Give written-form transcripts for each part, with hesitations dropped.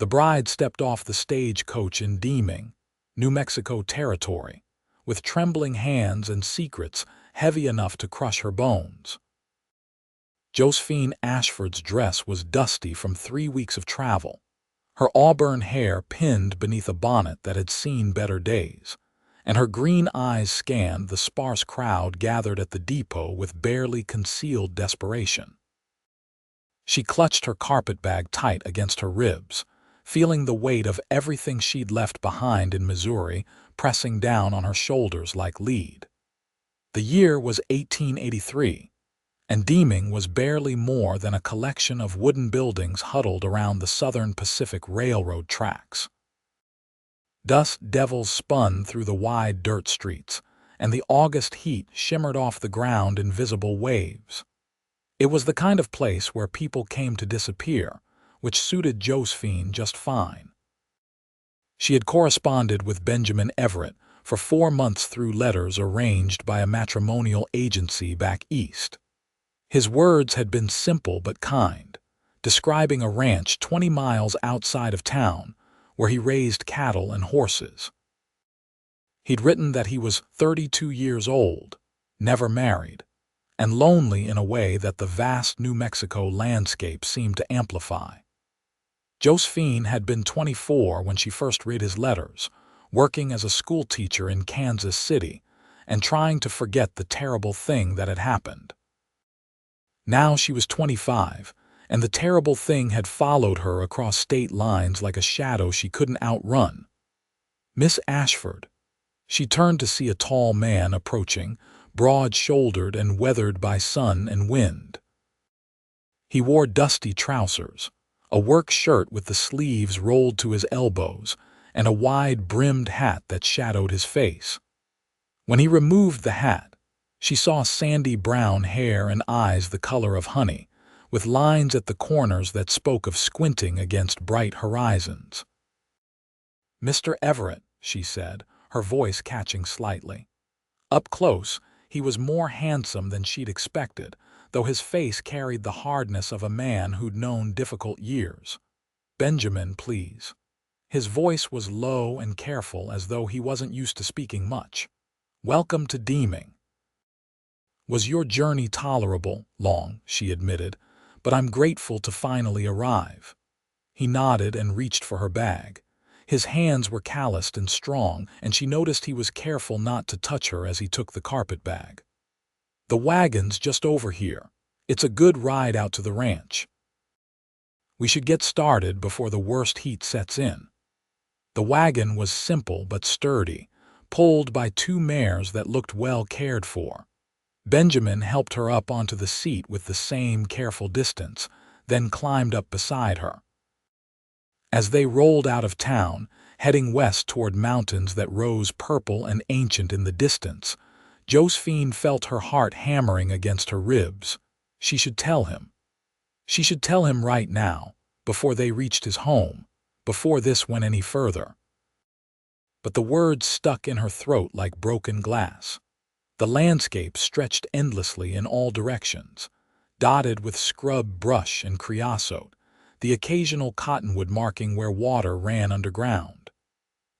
The bride stepped off the stagecoach in Deeming, New Mexico territory, with trembling hands and secrets heavy enough to crush her bones. Josephine Ashford's dress was dusty from 3 weeks of travel, her auburn hair pinned beneath a bonnet that had seen better days, and her green eyes scanned the sparse crowd gathered at the depot with barely concealed desperation. She clutched her carpetbag tight against her ribs, feeling the weight of everything she'd left behind in Missouri pressing down on her shoulders like lead. The year was 1883, and Deeming was barely more than a collection of wooden buildings huddled around the Southern Pacific Railroad tracks. Dust devils spun through the wide dirt streets, and the August heat shimmered off the ground in visible waves. It was the kind of place where people came to disappear, which suited Josephine just fine. She had corresponded with Benjamin Everett for 4 months through letters arranged by a matrimonial agency back east. His words had been simple but kind, describing a ranch 20 miles outside of town where he raised cattle and horses. He'd written that he was 32 years old, never married, and lonely in a way that the vast New Mexico landscape seemed to amplify. Josephine had been 24 when she first read his letters, working as a schoolteacher in Kansas City and trying to forget the terrible thing that had happened. Now she was 25, and the terrible thing had followed her across state lines like a shadow she couldn't outrun. Miss Ashford. She turned to see a tall man approaching, broad-shouldered and weathered by sun and wind. He wore dusty trousers, a work shirt with the sleeves rolled to his elbows, and a wide-brimmed hat that shadowed his face. When he removed the hat, she saw sandy brown hair and eyes the color of honey, with lines at the corners that spoke of squinting against bright horizons. "Mr. Everett," she said, her voice catching slightly. Up close, he was more handsome than she'd expected, though his face carried the hardness of a man who'd known difficult years. "Benjamin, please." His voice was low and careful, as though he wasn't used to speaking much. "Welcome to Deeming." "Was your journey tolerable, long," she admitted, "but I'm grateful to finally arrive." He nodded and reached for her bag. His hands were calloused and strong, and she noticed he was careful not to touch her as he took the carpetbag. "The wagon's just over here. It's a good ride out to the ranch. We should get started before the worst heat sets in." The wagon was simple but sturdy, pulled by 2 mares that looked well cared for. Benjamin helped her up onto the seat with the same careful distance, then climbed up beside her. As they rolled out of town, heading west toward mountains that rose purple and ancient in the distance, Josephine felt her heart hammering against her ribs. She should tell him. She should tell him right now, before they reached his home, before this went any further. But the words stuck in her throat like broken glass. The landscape stretched endlessly in all directions, dotted with scrub brush and creosote, the occasional cottonwood marking where water ran underground.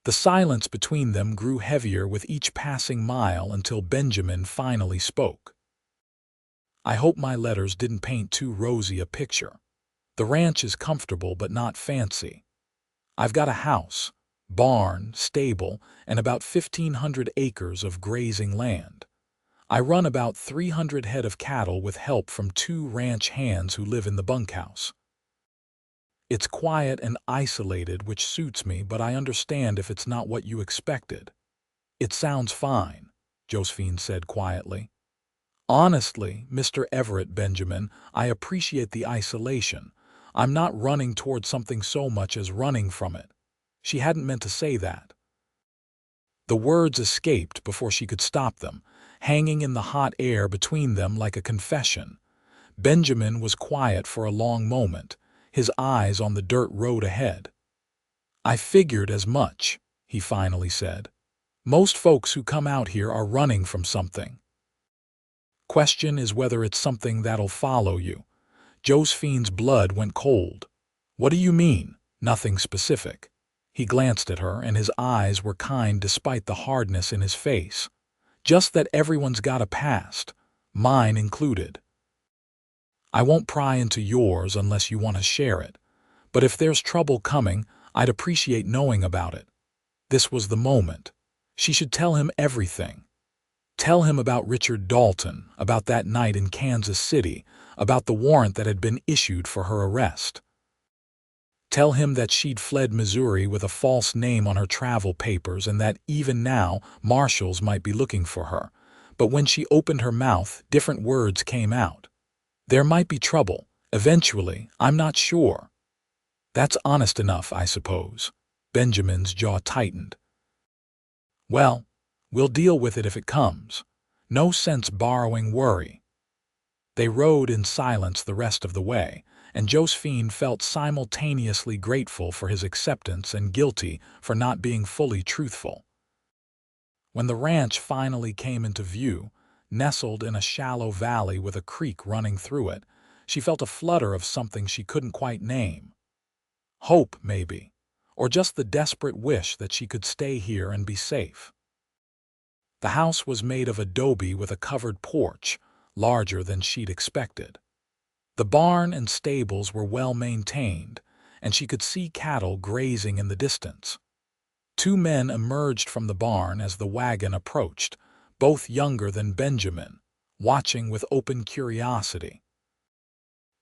The silence between them grew heavier with each passing mile until Benjamin finally spoke. "I hope my letters didn't paint too rosy a picture. The ranch is comfortable but not fancy. I've got a house, barn, stable, and about 1,500 acres of grazing land. I run about 300 head of cattle with help from 2 ranch hands who live in the bunkhouse. It's quiet and isolated, which suits me, but I understand if it's not what you expected." "It sounds fine," Josephine said quietly. "Honestly, Mr. Everett, Benjamin, I appreciate the isolation. I'm not running toward something so much as running from it." She hadn't meant to say that. The words escaped before she could stop them, hanging in the hot air between them like a confession. Benjamin was quiet for a long moment, his eyes on the dirt road ahead. "I figured as much," he finally said. "Most folks who come out here are running from something. Question is whether it's something that'll follow you." Josephine's blood went cold. "What do you mean?" Nothing specific. He glanced at her, and his eyes were kind despite the hardness in his face. Just that everyone's got a past, mine included. I won't pry into yours unless you want to share it, but if there's trouble coming, I'd appreciate knowing about it. This was the moment. She should tell him everything. Tell him about Richard Dalton, about that night in Kansas City, about the warrant that had been issued for her arrest. Tell him that she'd fled Missouri with a false name on her travel papers and that even now marshals might be looking for her. But when she opened her mouth, different words came out. There might be trouble. Eventually, I'm not sure. That's honest enough, I suppose. Benjamin's jaw tightened. Well, we'll deal with it if it comes. No sense borrowing worry. They rode in silence the rest of the way, and Josephine felt simultaneously grateful for his acceptance and guilty for not being fully truthful. When the ranch finally came into view, nestled in a shallow valley with a creek running through it, she felt a flutter of something she couldn't quite name. Hope, maybe, or just the desperate wish that she could stay here and be safe. The house was made of adobe with a covered porch, larger than she'd expected. The barn and stables were well maintained, and she could see cattle grazing in the distance. Two men emerged from the barn as the wagon approached, both younger than Benjamin, watching with open curiosity.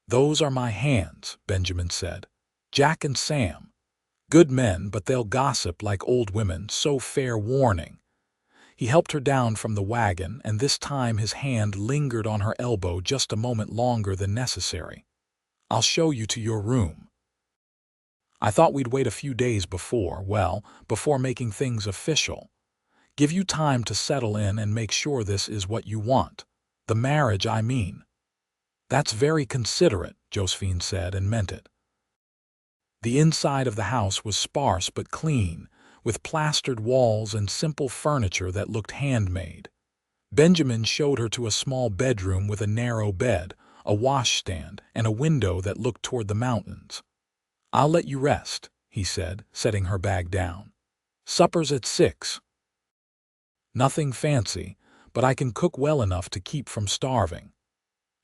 "Those are my hands," Benjamin said. "Jack and Sam. Good men, but they'll gossip like old women, so fair warning." He helped her down from the wagon, and this time his hand lingered on her elbow just a moment longer than necessary. "I'll show you to your room. I thought we'd wait a few days before making things official. Give you time to settle in and make sure this is what you want. The marriage, I mean." "That's very considerate," Josephine said, and meant it. The inside of the house was sparse but clean, with plastered walls and simple furniture that looked handmade. Benjamin showed her to a small bedroom with a narrow bed, a washstand, and a window that looked toward the mountains. "I'll let you rest," he said, setting her bag down. "Supper's at 6. Nothing fancy, but I can cook well enough to keep from starving."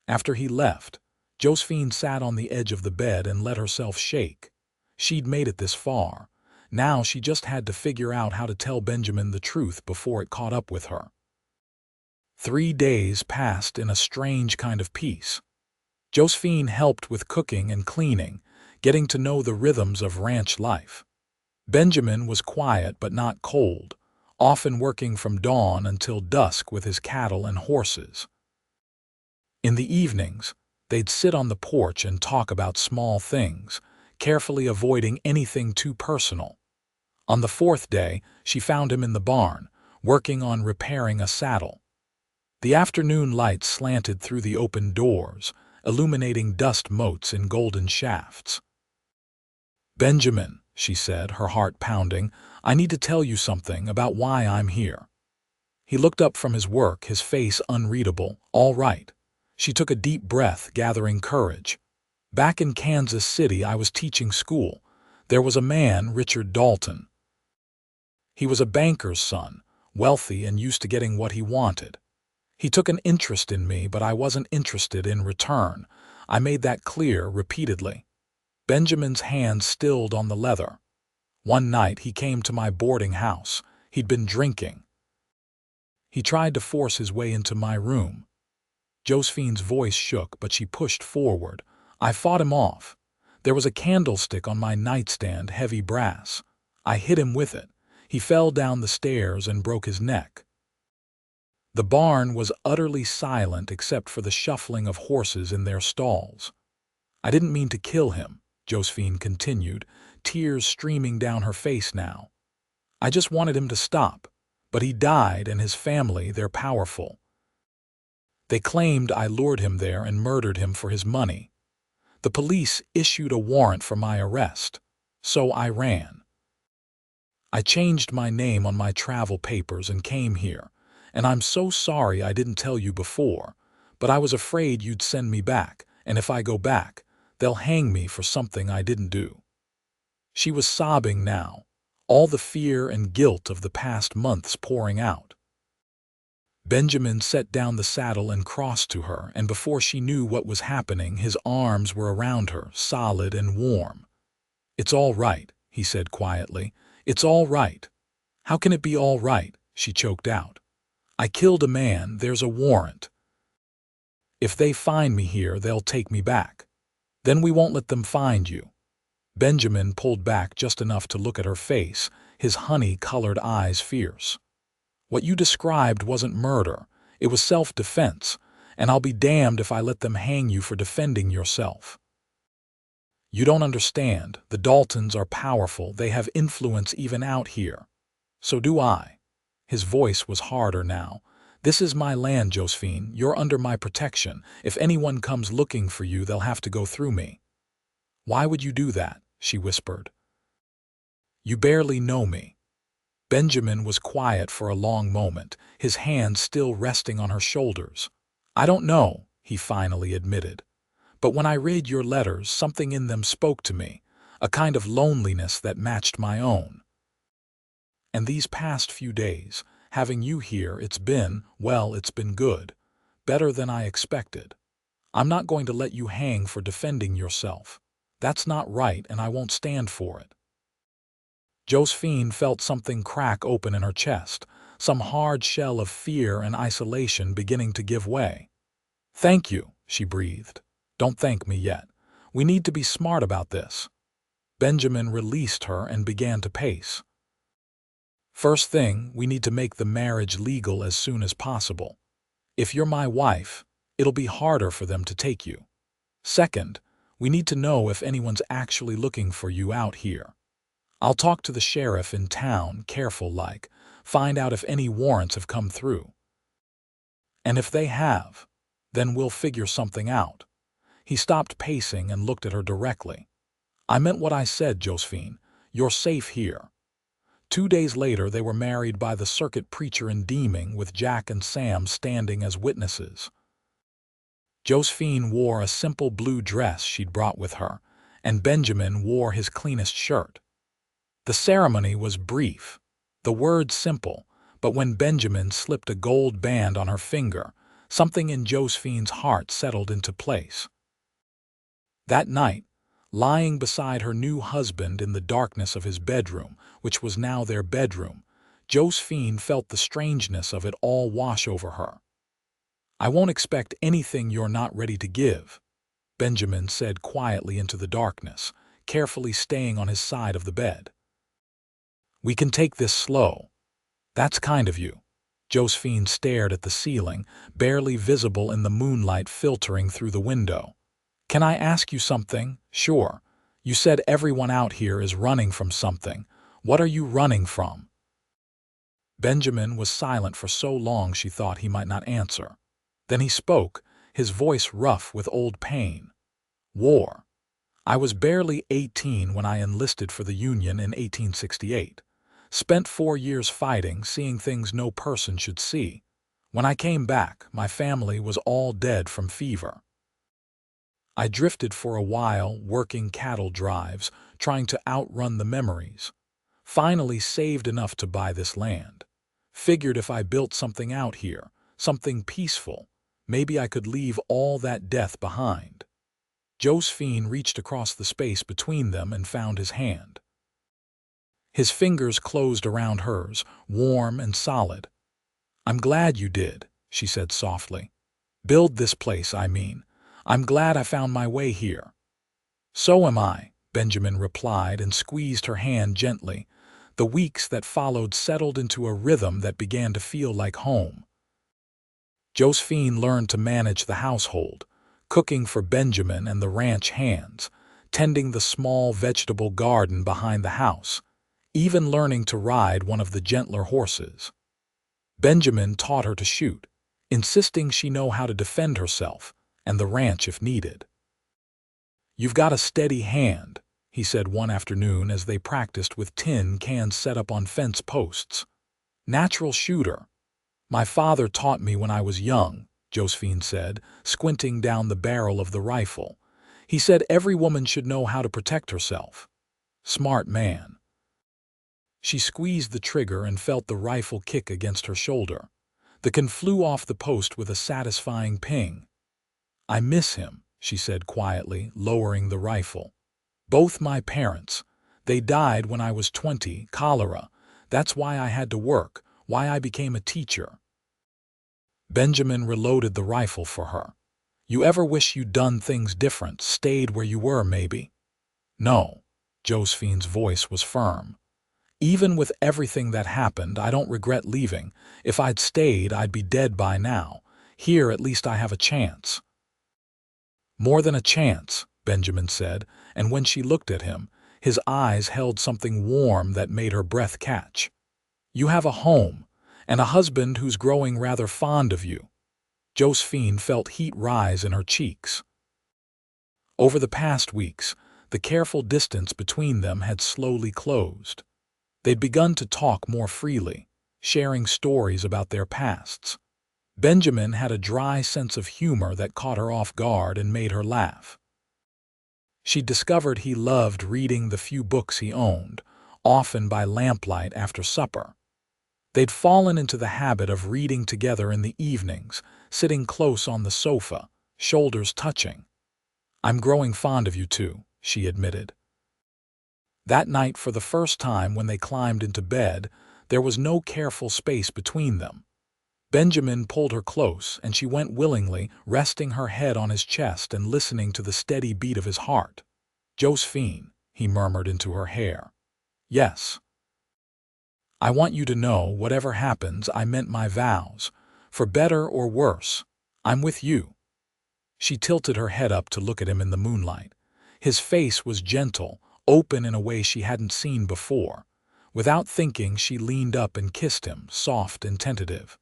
After he left, Josephine sat on the edge of the bed and let herself shake. She'd made it this far. Now she just had to figure out how to tell Benjamin the truth before it caught up with her. 3 days passed in a strange kind of peace. Josephine helped with cooking and cleaning, getting to know the rhythms of ranch life. Benjamin was quiet but not cold, often working from dawn until dusk with his cattle and horses. In the evenings, they'd sit on the porch and talk about small things, carefully avoiding anything too personal. On the 4th day, she found him in the barn, working on repairing a saddle. The afternoon light slanted through the open doors, illuminating dust motes in golden shafts. "Benjamin," she said, her heart pounding, "I need to tell you something about why I'm here." He looked up from his work, his face unreadable. "All right." She took a deep breath, gathering courage. "Back in Kansas City, I was teaching school. There was a man, Richard Dalton. He was a banker's son, wealthy and used to getting what he wanted. He took an interest in me, but I wasn't interested in return. I made that clear repeatedly." Benjamin's hand stilled on the leather. "One night he came to my boarding house. He'd been drinking. He tried to force his way into my room." Josephine's voice shook, but she pushed forward. "I fought him off. There was a candlestick on my nightstand, heavy brass. I hit him with it. He fell down the stairs and broke his neck." The barn was utterly silent except for the shuffling of horses in their stalls. "I didn't mean to kill him," Josephine continued, tears streaming down her face now. "I just wanted him to stop. But he died, and his family, they're powerful. They claimed I lured him there and murdered him for his money. The police issued a warrant for my arrest. So I ran. I changed my name on my travel papers and came here, and I'm so sorry I didn't tell you before, but I was afraid you'd send me back, and if I go back, they'll hang me for something I didn't do." She was sobbing now, all the fear and guilt of the past months pouring out. Benjamin set down the saddle and crossed to her, and before she knew what was happening, his arms were around her, solid and warm. "It's all right," he said quietly. "It's all right." "How can it be all right?" she choked out. "I killed a man, there's a warrant. If they find me here, they'll take me back. Then we won't let them find you." Benjamin pulled back just enough to look at her face, his honey-colored eyes fierce. "What you described wasn't murder, it was self-defense, and I'll be damned if I let them hang you for defending yourself. You don't understand, the Daltons are powerful, they have influence even out here. So do I." His voice was harder now. "This is my land, Josephine, you're under my protection. If anyone comes looking for you, they'll have to go through me." "Why would you do that?" she whispered. "You barely know me." Benjamin was quiet for a long moment, his hands still resting on her shoulders. "I don't know," he finally admitted. "But when I read your letters, something in them spoke to me, a kind of loneliness that matched my own. And these past few days, having you here, it's been good. Better than I expected. I'm not going to let you hang for defending yourself. That's not right, and I won't stand for it." Josephine felt something crack open in her chest, some hard shell of fear and isolation beginning to give way. "Thank you," she breathed. "Don't thank me yet. We need to be smart about this." Benjamin released her and began to pace. "First thing, we need to make the marriage legal as soon as possible. If you're my wife, it'll be harder for them to take you. Second, we need to know if anyone's actually looking for you out here. I'll talk to the sheriff in town, careful-like, find out if any warrants have come through. And if they have, then we'll figure something out." He stopped pacing and looked at her directly. "I meant what I said, Josephine. You're safe here." 2 days later, they were married by the circuit preacher in Deeming, with Jack and Sam standing as witnesses. Josephine wore a simple blue dress she'd brought with her, and Benjamin wore his cleanest shirt. The ceremony was brief, the words simple, but when Benjamin slipped a gold band on her finger, something in Josephine's heart settled into place. That night, lying beside her new husband in the darkness of his bedroom, which was now their bedroom, Josephine felt the strangeness of it all wash over her. "I won't expect anything you're not ready to give," Benjamin said quietly into the darkness, carefully staying on his side of the bed. "We can take this slow." "That's kind of you." Josephine stared at the ceiling, barely visible in the moonlight filtering through the window. "Can I ask you something?" "Sure. You said everyone out here is running from something. What are you running from?" Benjamin was silent for so long she thought he might not answer. Then he spoke, his voice rough with old pain. "War. I was barely 18 when I enlisted for the Union in 1868. Spent 4 years fighting, seeing things no person should see. When I came back, my family was all dead from fever. I drifted for a while, working cattle drives, trying to outrun the memories. Finally saved enough to buy this land. Figured if I built something out here, something peaceful, maybe I could leave all that death behind." Josephine reached across the space between them and found his hand. His fingers closed around hers, warm and solid. "I'm glad you did," she said softly. "Build this place, I mean. I'm glad I found my way here." "So am I," Benjamin replied and squeezed her hand gently. The weeks that followed settled into a rhythm that began to feel like home. Josephine learned to manage the household, cooking for Benjamin and the ranch hands, tending the small vegetable garden behind the house, even learning to ride one of the gentler horses. Benjamin taught her to shoot, insisting she know how to defend herself and the ranch if needed. "You've got a steady hand," he said one afternoon as they practiced with tin cans set up on fence posts. "Natural shooter." "My father taught me when I was young," Josephine said, squinting down the barrel of the rifle. "He said every woman should know how to protect herself." Smart man. She squeezed the trigger and felt the rifle kick against her shoulder. The gun flew off the post with a satisfying ping. I miss him, she said quietly, lowering the rifle. Both my parents. They died when I was 20, cholera. That's why I had to work, why I became a teacher. Benjamin reloaded the rifle for her. You ever wish you'd done things different, stayed where you were maybe? No. Josephine's voice was firm. Even with everything that happened, I don't regret leaving. If I'd stayed, I'd be dead by now. Here, at least I have a chance. More than a chance, Benjamin said, and when she looked at him, his eyes held something warm that made her breath catch. You have a home, and a husband who's growing rather fond of you. Josephine felt heat rise in her cheeks. Over the past weeks, the careful distance between them had slowly closed. They'd begun to talk more freely, sharing stories about their pasts. Benjamin had a dry sense of humor that caught her off guard and made her laugh. She discovered he loved reading the few books he owned, often by lamplight after supper. They'd fallen into the habit of reading together in the evenings, sitting close on the sofa, shoulders touching. I'm growing fond of you too, she admitted. That night, for the first time when they climbed into bed, there was no careful space between them. Benjamin pulled her close, and she went willingly, resting her head on his chest and listening to the steady beat of his heart. Josephine, he murmured into her hair. Yes. I want you to know, whatever happens, I meant my vows. For better or worse, I'm with you. She tilted her head up to look at him in the moonlight. His face was gentle, open in a way she hadn't seen before. Without thinking, she leaned up and kissed him, soft and tentative.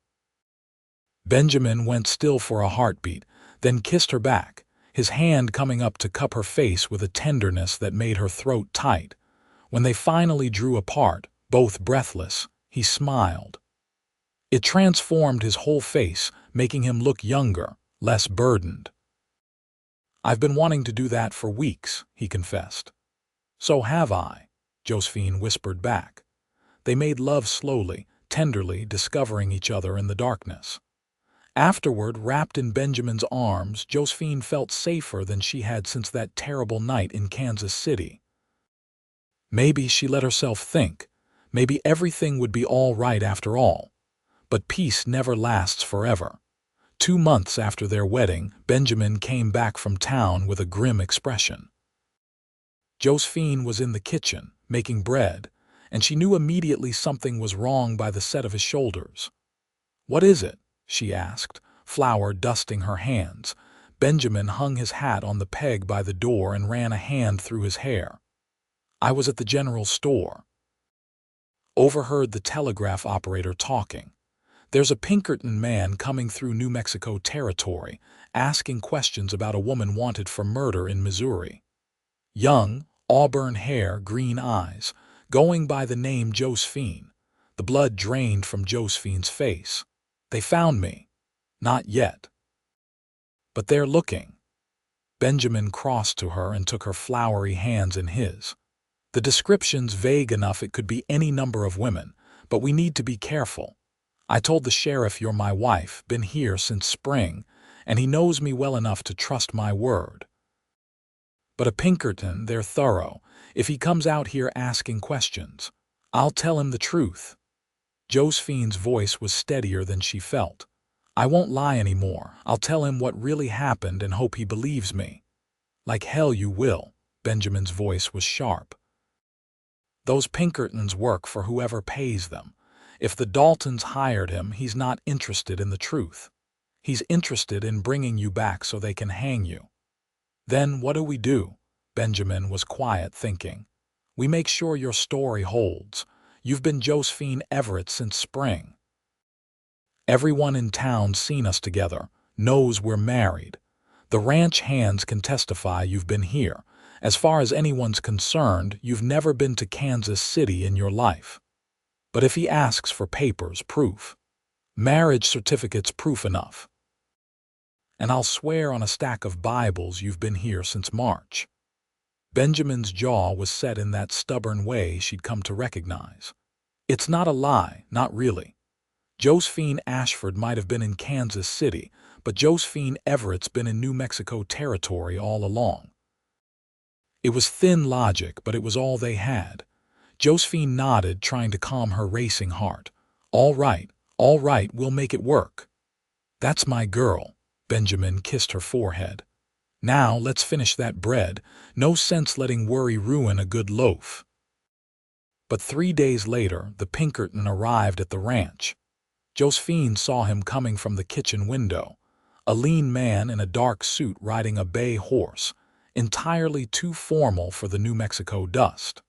Benjamin went still for a heartbeat, then kissed her back, his hand coming up to cup her face with a tenderness that made her throat tight. When they finally drew apart, both breathless, he smiled. It transformed his whole face, making him look younger, less burdened. I've been wanting to do that for weeks, he confessed. So have I, Josephine whispered back. They made love slowly, tenderly, discovering each other in the darkness. Afterward, wrapped in Benjamin's arms, Josephine felt safer than she had since that terrible night in Kansas City. Maybe she let herself think. Maybe everything would be all right after all. But peace never lasts forever. 2 months after their wedding, Benjamin came back from town with a grim expression. Josephine was in the kitchen, making bread, and she knew immediately something was wrong by the set of his shoulders. What is it? She asked, flour dusting her hands. Benjamin hung his hat on the peg by the door and ran a hand through his hair. I was at the general store. Overheard the telegraph operator talking. There's a Pinkerton man coming through New Mexico territory, asking questions about a woman wanted for murder in Missouri. Young, auburn hair, green eyes, going by the name Josephine. The blood drained from Josephine's face. They found me. Not yet. But they're looking. Benjamin crossed to her and took her floury hands in his. The description's vague enough it could be any number of women, but we need to be careful. I told the sheriff you're my wife, been here since spring, and he knows me well enough to trust my word. But a Pinkerton, they're thorough. If he comes out here asking questions, I'll tell him the truth. Josephine's voice was steadier than she felt. I won't lie anymore. I'll tell him what really happened and hope he believes me. Like hell you will. Benjamin's voice was sharp. Those Pinkertons work for whoever pays them. If the Daltons hired him, he's not interested in the truth. He's interested in bringing you back so they can hang you. Then what do? Benjamin was quiet, thinking. We make sure your story holds. You've been Josephine Everett since spring. Everyone in town's seen us together, knows we're married. The ranch hands can testify you've been here. As far as anyone's concerned, you've never been to Kansas City in your life. But if he asks for papers, proof. Marriage certificate's proof enough. And I'll swear on a stack of Bibles you've been here since March. Benjamin's jaw was set in that stubborn way she'd come to recognize. It's not a lie, not really. Josephine Ashford might have been in Kansas City, but Josephine Everett's been in New Mexico territory all along. It was thin logic, but it was all they had. Josephine nodded, trying to calm her racing heart. All right, we'll make it work. That's my girl. Benjamin kissed her forehead. Now let's finish that bread. No sense letting worry ruin a good loaf. But 3 days later, the Pinkerton arrived at the ranch. Josephine saw him coming from the kitchen window, a lean man in a dark suit riding a bay horse, entirely too formal for the New Mexico dust.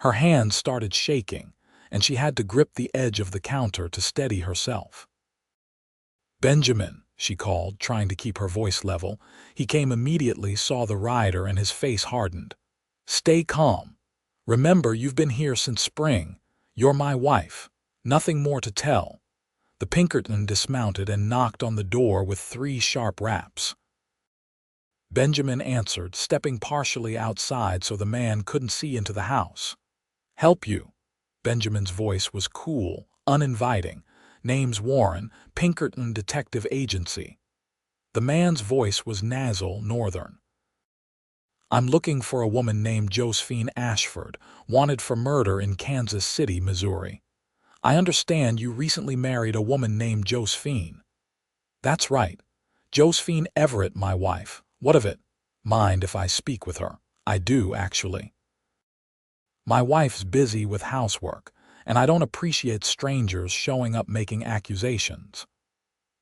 Her hands started shaking, and she had to grip the edge of the counter to steady herself. Benjamin, she called, trying to keep her voice level. He came immediately, saw the rider, and his face hardened. Stay calm. Remember, you've been here since spring. You're my wife. Nothing more to tell. The Pinkerton dismounted and knocked on the door with 3 sharp raps. Benjamin answered, stepping partially outside so the man couldn't see into the house. Help you? Benjamin's voice was cool, uninviting. Name's Warren, Pinkerton Detective Agency. The man's voice was nasal, northern. I'm looking for a woman named Josephine Ashford, wanted for murder in Kansas City, Missouri. I understand you recently married a woman named Josephine. That's right. Josephine Everett, my wife. What of it? Mind if I speak with her? I do, actually. My wife's busy with housework, and I don't appreciate strangers showing up making accusations.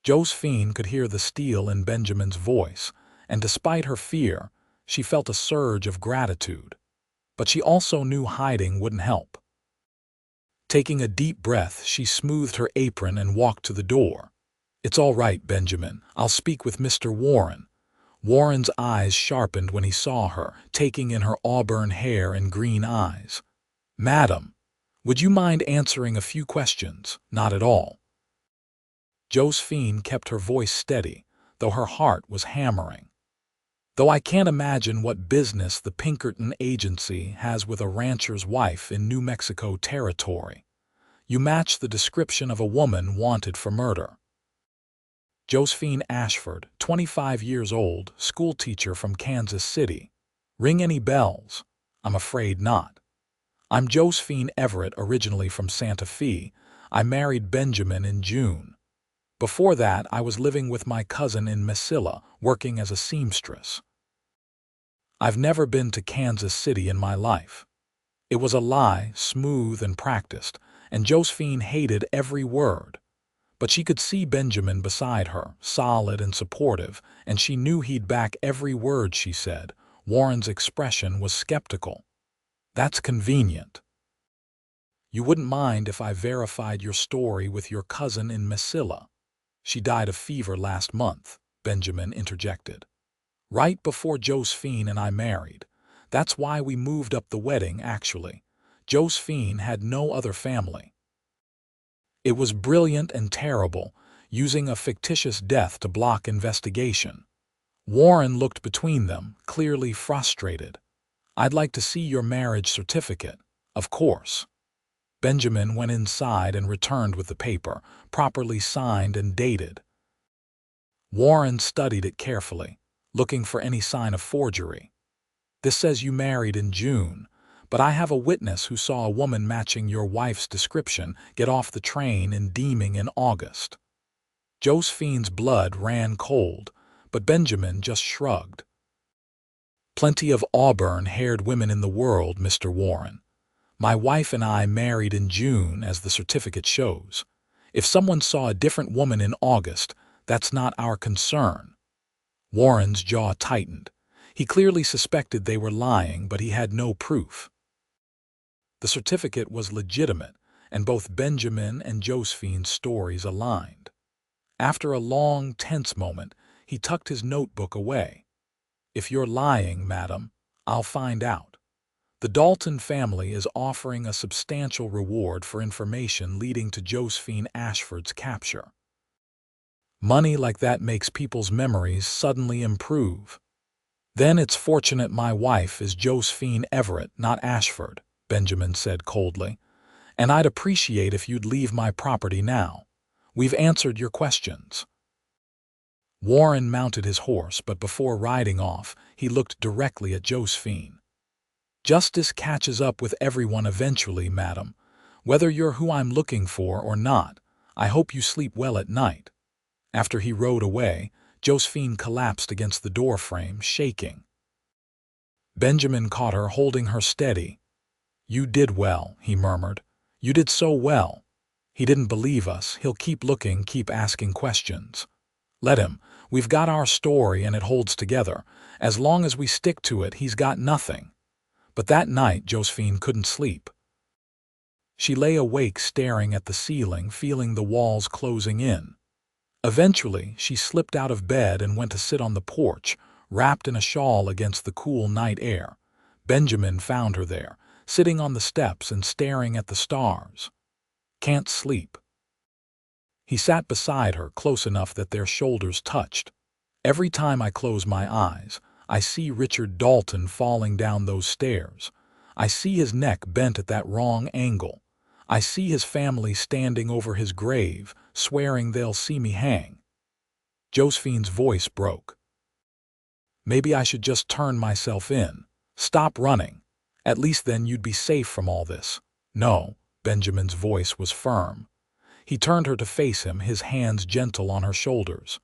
Josephine could hear the steel in Benjamin's voice, and despite her fear, she felt a surge of gratitude. But she also knew hiding wouldn't help. Taking a deep breath, she smoothed her apron and walked to the door. It's all right, Benjamin. I'll speak with Mr. Warren. Warren's eyes sharpened when he saw her, taking in her auburn hair and green eyes. Madam, would you mind answering a few questions? Not at all. Josephine kept her voice steady, though her heart was hammering. Though I can't imagine what business the Pinkerton Agency has with a rancher's wife in New Mexico territory. You match the description of a woman wanted for murder. Josephine Ashford, 25 years old, schoolteacher from Kansas City. Ring any bells? I'm afraid not. I'm Josephine Everett, originally from Santa Fe. I married Benjamin in June. Before that, I was living with my cousin in Mesilla, working as a seamstress. I've never been to Kansas City in my life. It was a lie, smooth and practiced, and Josephine hated every word. But she could see Benjamin beside her, solid and supportive, and she knew he'd back every word she said. Warren's expression was skeptical. That's convenient. You wouldn't mind if I verified your story with your cousin in Mesilla. She died of fever last month, Benjamin interjected. Right before Josephine and I married. That's why we moved up the wedding, actually. Josephine had no other family. It was brilliant and terrible, using a fictitious death to block investigation. Warren looked between them, clearly frustrated. I'd like to see your marriage certificate. Of course. Benjamin went inside and returned with the paper, properly signed and dated. Warren studied it carefully, looking for any sign of forgery. This says you married in June, but I have a witness who saw a woman matching your wife's description get off the train in Deeming in August. Josephine's blood ran cold, but Benjamin just shrugged. Plenty of auburn-haired women in the world, Mr. Warren. My wife and I married in June, as the certificate shows. If someone saw a different woman in August, that's not our concern. Warren's jaw tightened. He clearly suspected they were lying, but he had no proof. The certificate was legitimate, and both Benjamin and Josephine's stories aligned. After a long, tense moment, he tucked his notebook away. If you're lying, madam, I'll find out. The Dalton family is offering a substantial reward for information leading to Josephine Ashford's capture. Money like that makes people's memories suddenly improve. Then it's fortunate my wife is Josephine Everett, not Ashford, Benjamin said coldly. And I'd appreciate if you'd leave my property now. We've answered your questions. Warren mounted his horse, but before riding off, he looked directly at Josephine. Justice catches up with everyone eventually, madam. Whether you're who I'm looking for or not, I hope you sleep well at night. After he rode away, Josephine collapsed against the doorframe, shaking. Benjamin caught her, holding her steady. You did well, he murmured. You did so well. He didn't believe us. He'll keep looking, keep asking questions. Let him. We've got our story and it holds together. As long as we stick to it, he's got nothing. But that night, Josephine couldn't sleep. She lay awake staring at the ceiling, feeling the walls closing in. Eventually, she slipped out of bed and went to sit on the porch, wrapped in a shawl against the cool night air. Benjamin found her there, sitting on the steps and staring at the stars. Can't sleep. He sat beside her, close enough that their shoulders touched. Every time I close my eyes, I see Richard Dalton falling down those stairs. I see his neck bent at that wrong angle. I see his family standing over his grave, swearing they'll see me hang. Josephine's voice broke. Maybe I should just turn myself in. Stop running. At least then you'd be safe from all this. No, Benjamin's voice was firm. He turned her to face him, his hands gentle on her shoulders.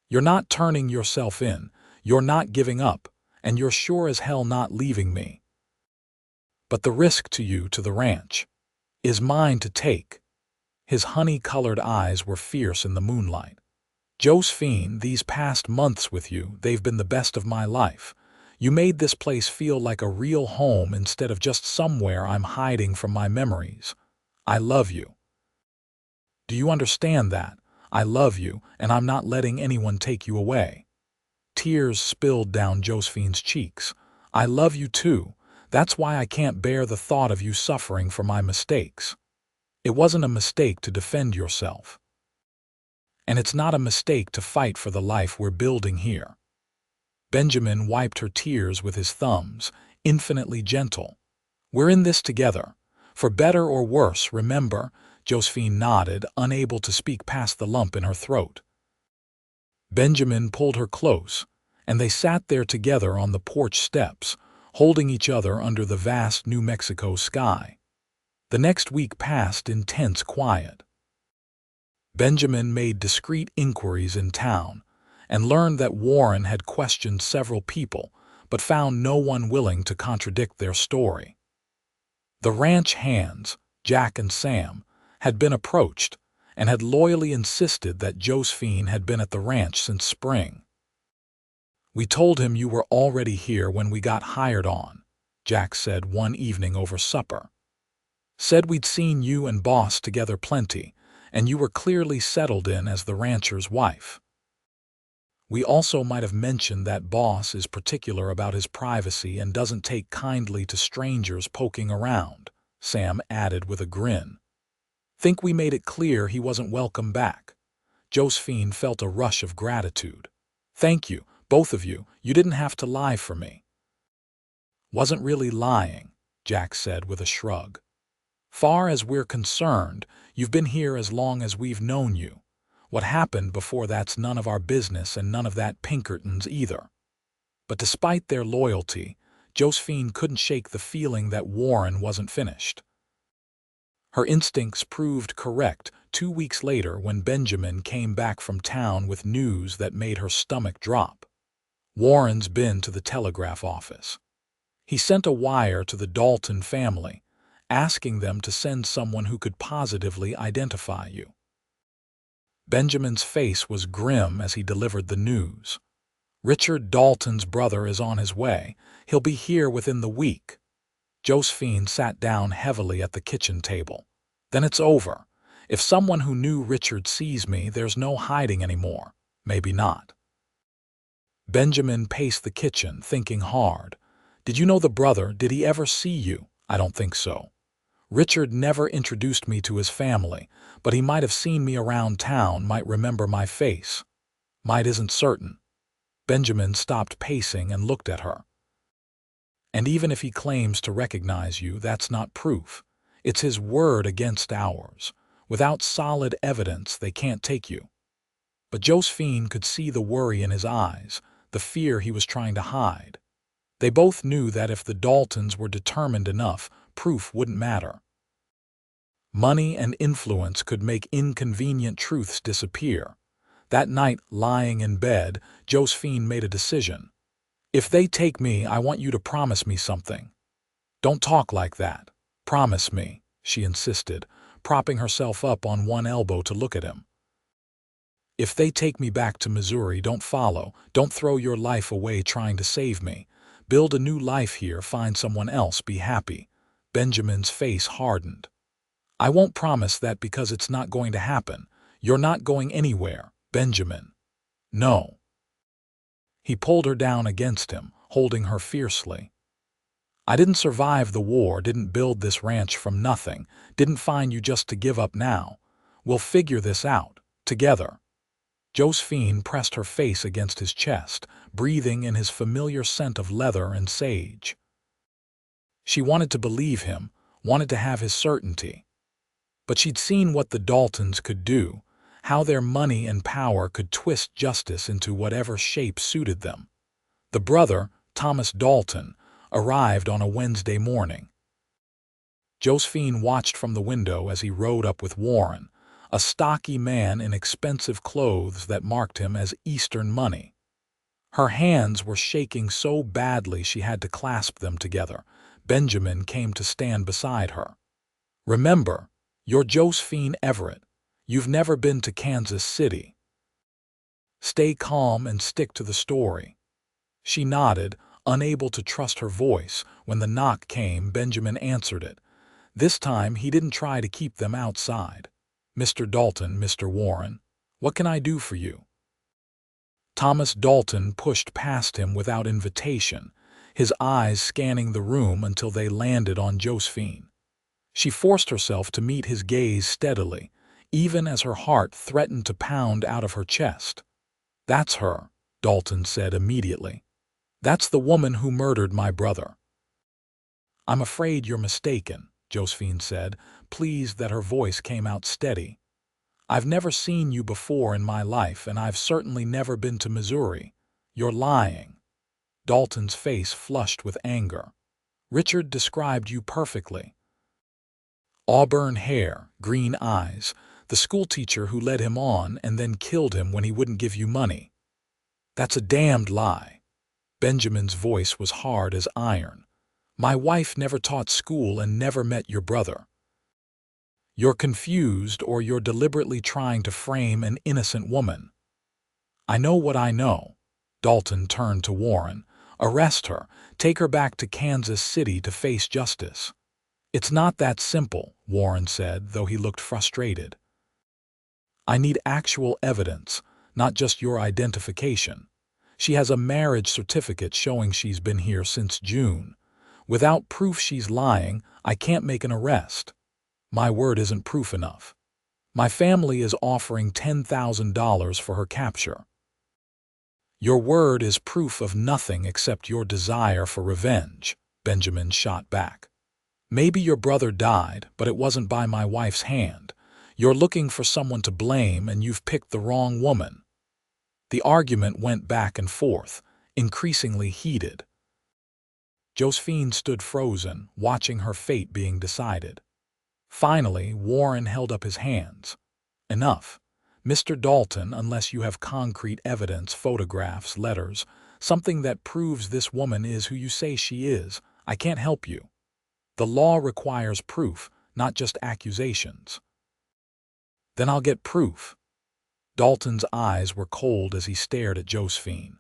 You're not turning yourself in. You're not giving up, and you're sure as hell not leaving me. But the risk to you, to the ranch, is mine to take. His honey-colored eyes were fierce in the moonlight. Josephine, these past months with you, they've been the best of my life. You made this place feel like a real home instead of just somewhere I'm hiding from my memories. I love you. Do you understand that? I love you, and I'm not letting anyone take you away. Tears spilled down Josephine's cheeks. I love you too. That's why I can't bear the thought of you suffering for my mistakes. It wasn't a mistake to defend yourself. And it's not a mistake to fight for the life we're building here. Benjamin wiped her tears with his thumbs, infinitely gentle. We're in this together. For better or worse, remember? Josephine nodded, unable to speak past the lump in her throat. Benjamin pulled her close, and they sat there together on the porch steps, holding each other under the vast New Mexico sky. The next week passed in tense quiet. Benjamin made discreet inquiries in town and learned that Warren had questioned several people but found no one willing to contradict their story. The ranch hands, Jack and Sam, had been approached and had loyally insisted that Josephine had been at the ranch since spring. We told him you were already here when we got hired on, Jack said one evening over supper. Said we'd seen you and Boss together plenty, and you were clearly settled in as the rancher's wife. We also might have mentioned that Boss is particular about his privacy and doesn't take kindly to strangers poking around, Sam added with a grin. Think we made it clear he wasn't welcome back. Josephine felt a rush of gratitude. Thank you, both of you. You didn't have to lie for me. Wasn't really lying, Jack said with a shrug. Far as we're concerned, you've been here as long as we've known you. What happened before that's none of our business and none of that Pinkerton's either. But despite their loyalty, Josephine couldn't shake the feeling that Warren wasn't finished. Her instincts proved correct 2 weeks later when Benjamin came back from town with news that made her stomach drop. Warren's been to the telegraph office. He sent a wire to the Dalton family, asking them to send someone who could positively identify you. Benjamin's face was grim as he delivered the news. Richard Dalton's brother is on his way. He'll be here within the week. Josephine sat down heavily at the kitchen table. Then it's over. If someone who knew Richard sees me, there's no hiding anymore. Maybe not. Benjamin paced the kitchen, thinking hard. Did you know the brother? Did he ever see you? I don't think so. Richard never introduced me to his family, but he might have seen me around town, might remember my face. Might isn't certain. Benjamin stopped pacing and looked at her. And even if he claims to recognize you, that's not proof. It's his word against ours. Without solid evidence, they can't take you. But Josephine could see the worry in his eyes, the fear he was trying to hide. They both knew that if the Daltons were determined enough, proof wouldn't matter. Money and influence could make inconvenient truths disappear. That night, lying in bed, Josephine made a decision. If they take me, I want you to promise me something. Don't talk like that. Promise me, she insisted, propping herself up on one elbow to look at him. If they take me back to Missouri, don't follow. Don't throw your life away trying to save me. Build a new life here, find someone else, be happy. Benjamin's face hardened. I won't promise that because it's not going to happen. You're not going anywhere, Benjamin. No. He pulled her down against him, holding her fiercely. I didn't survive the war, didn't build this ranch from nothing, didn't find you just to give up now. We'll figure this out, together. Josephine pressed her face against his chest, breathing in his familiar scent of leather and sage. She wanted to believe him, wanted to have his certainty. But she'd seen what the Daltons could do, how their money and power could twist justice into whatever shape suited them. The brother, Thomas Dalton, arrived on a Wednesday morning. Josephine watched from the window as he rode up with Warren, a stocky man in expensive clothes that marked him as Eastern money. Her hands were shaking so badly she had to clasp them together. Benjamin came to stand beside her. Remember, you're Josephine Everett. You've never been to Kansas City. Stay calm and stick to the story. She nodded, unable to trust her voice. When the knock came, Benjamin answered it. This time he didn't try to keep them outside. Mr. Dalton, Mr. Warren, what can I do for you? Thomas Dalton pushed past him without invitation, his eyes scanning the room until they landed on Josephine. She forced herself to meet his gaze steadily, even as her heart threatened to pound out of her chest. That's her, Dalton said immediately. That's the woman who murdered my brother. I'm afraid you're mistaken, Josephine said, pleased that her voice came out steady. I've never seen you before in my life, and I've certainly never been to Missouri. You're lying. Dalton's face flushed with anger. Richard described you perfectly. Auburn hair, green eyes, the schoolteacher who led him on and then killed him when he wouldn't give you money. That's a damned lie. Benjamin's voice was hard as iron. My wife never taught school and never met your brother. You're confused, or you're deliberately trying to frame an innocent woman. I know what I know. Dalton turned to Warren. Arrest her. Take her back to Kansas City to face justice. It's not that simple, Warren said, though he looked frustrated. I need actual evidence, not just your identification. She has a marriage certificate showing she's been here since June. Without proof she's lying, I can't make an arrest. My word isn't proof enough. My family is offering $10,000 for her capture. Your word is proof of nothing except your desire for revenge, Benjamin shot back. Maybe your brother died, but it wasn't by my wife's hand. You're looking for someone to blame, and you've picked the wrong woman. The argument went back and forth, increasingly heated. Josephine stood frozen, watching her fate being decided. Finally, Warren held up his hands. Enough. Mr. Dalton, unless you have concrete evidence, photographs, letters, something that proves this woman is who you say she is, I can't help you. The law requires proof, not just accusations. Then I'll get proof. Dalton's eyes were cold as he stared at Josephine.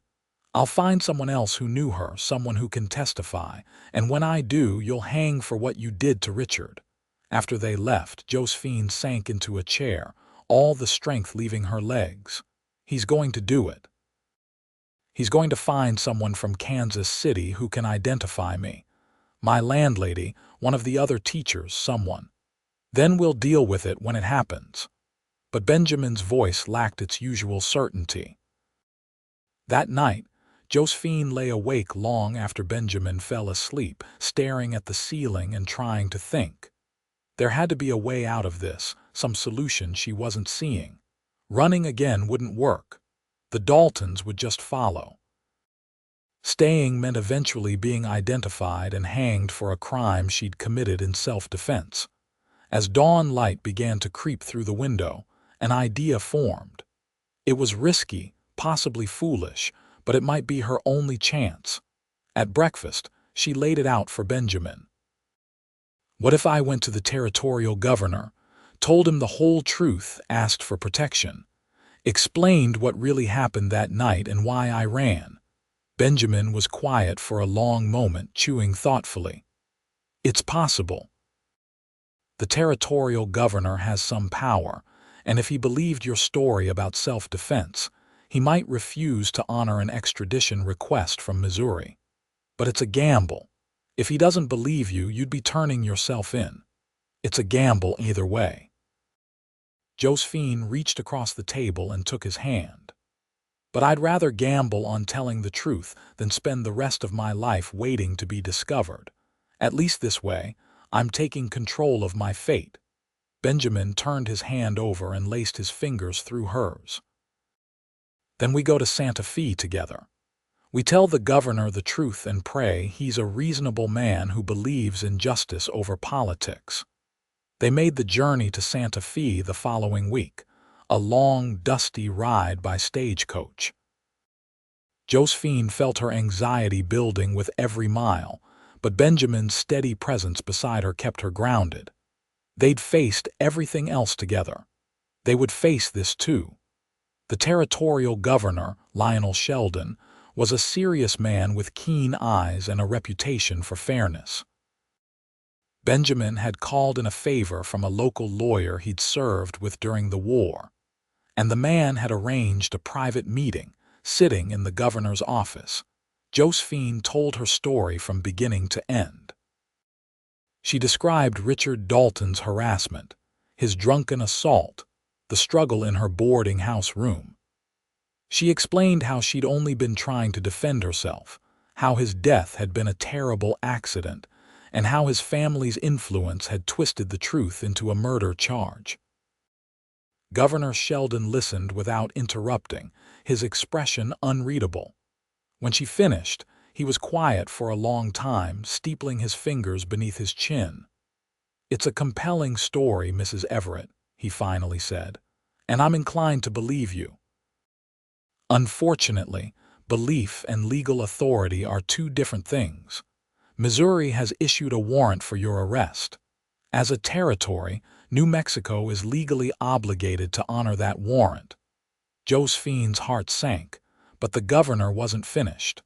I'll find someone else who knew her, someone who can testify, and when I do, you'll hang for what you did to Richard. After they left, Josephine sank into a chair, all the strength leaving her legs. He's going to do it. He's going to find someone from Kansas City who can identify me. My landlady, one of the other teachers, someone. Then we'll deal with it when it happens. But Benjamin's voice lacked its usual certainty. That night, Josephine lay awake long after Benjamin fell asleep, staring at the ceiling and trying to think. There had to be a way out of this, some solution she wasn't seeing. Running again wouldn't work. The Daltons would just follow. Staying meant eventually being identified and hanged for a crime she'd committed in self-defense. As dawn light began to creep through the window, an idea formed. It was risky, possibly foolish, but it might be her only chance. At breakfast, she laid it out for Benjamin. What if I went to the territorial governor, told him the whole truth, asked for protection, explained what really happened that night and why I ran? Benjamin was quiet for a long moment, chewing thoughtfully. It's possible. The territorial governor has some power, and if he believed your story about self-defense, he might refuse to honor an extradition request from Missouri. But it's a gamble. If he doesn't believe you, you'd be turning yourself in. It's a gamble either way. Josephine reached across the table and took his hand. But I'd rather gamble on telling the truth than spend the rest of my life waiting to be discovered. At least this way, I'm taking control of my fate. Benjamin turned his hand over and laced his fingers through hers. Then we go to Santa Fe together. We tell the governor the truth and pray he's a reasonable man who believes in justice over politics. They made the journey to Santa Fe the following week, a long, dusty ride by stagecoach. Josephine felt her anxiety building with every mile, but Benjamin's steady presence beside her kept her grounded. They'd faced everything else together. They would face this too. The territorial governor, Lionel Sheldon, was a serious man with keen eyes and a reputation for fairness. Benjamin had called in a favor from a local lawyer he'd served with during the war, and the man had arranged a private meeting, sitting in the governor's office. Josephine told her story from beginning to end. She described Richard Dalton's harassment, his drunken assault, the struggle in her boarding house room. She explained how she'd only been trying to defend herself, how his death had been a terrible accident, and how his family's influence had twisted the truth into a murder charge. Governor Sheldon listened without interrupting, his expression unreadable. When she finished, he was quiet for a long time, steepling his fingers beneath his chin. "It's a compelling story, Mrs. Everett," he finally said, "and I'm inclined to believe you. Unfortunately, belief and legal authority are two different things. Missouri has issued a warrant for your arrest. As a territory, New Mexico is legally obligated to honor that warrant." Josephine's heart sank, but the governor wasn't finished.